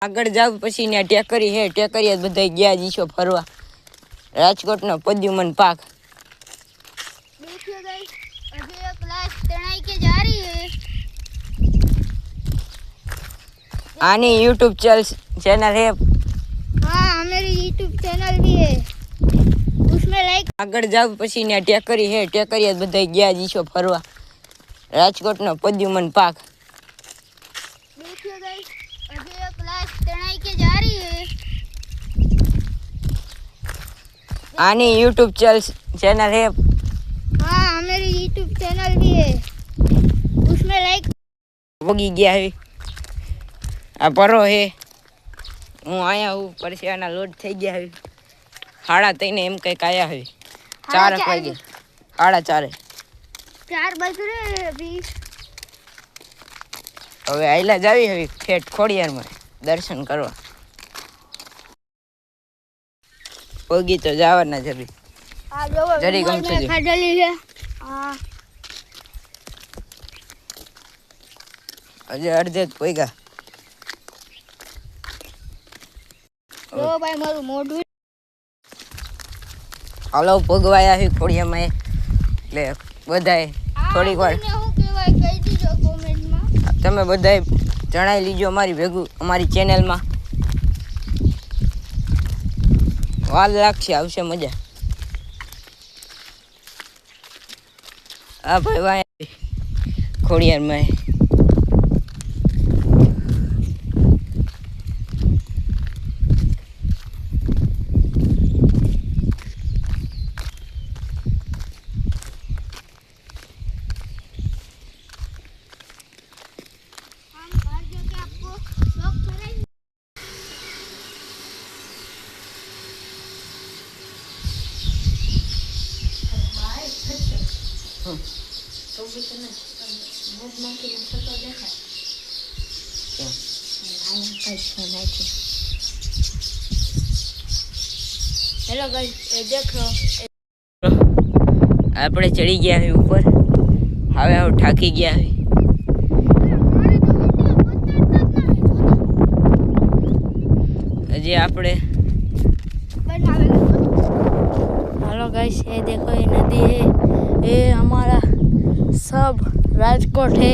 આગળ જાવ પછી ત્યાં ટેકરી હે, ટેકરી બધા ગયા જીશો ફરવા. રાજકોટનો પદ્યુમન પાક. देखिए गाइस, अभी ये क्लास तनाई के जा रही है। आनी यूट्यूब चैनल है। हाँ, मेरी यूट्यूब चैनल भी है, उसमें लाइक। આગળ જાવ પછી ત્યાં ટેકરી હે, ટેકરી બધા ગયા જીશો ફરવા. રાજકોટનો પદ્યુમન પાક. देखिए गाइस, अभी ये क्लास तनाई के जा रही है। आनी यूट्यूब चैनल है। हाँ, मेरी यूट्यूब चैनल भी है, उसमें लाइक। वगी गया है आ परो है। हूँ आया हूँ परसियाना लोड થઈ ગયા है। 3:30 એમ કંઈક આયા है। 4 વાગે 4:30 4 बज रहे हैं अभी। હવે આઈલા જાવી હવે ખેટ ખોડિયારમાં દર્શન કરવા. પોગી તો જવાના જરી. आ जो जरी गम से खाडली है। हाँ, અજે અડધે જ પોઈગા. जो भाई मारू मोढू। હાલો પોગવાયા છે ખોડિયામાં એટલે બધાય થોડીક વાર હું કહેવાય કહી દીજો કોમેન્ટમાં. તમે બધાય જણાવી લીજો અમારી ભેગું અમારી ચેનલમાં. વાર લાગશે, આવશે મજા. આ ભાઈ વાય ખોડિયારમાં हम घर जाके आपको ब्लॉग कराएंगे। हेलो गाइस, ये देखो। આપણે ચડી ગયા છે ઉપર. હવે હું થાકી ગયા છે. હજી આપણે हेलो गाइस, ये देखो ये नदी है, ये हमारा सब राजकोट है।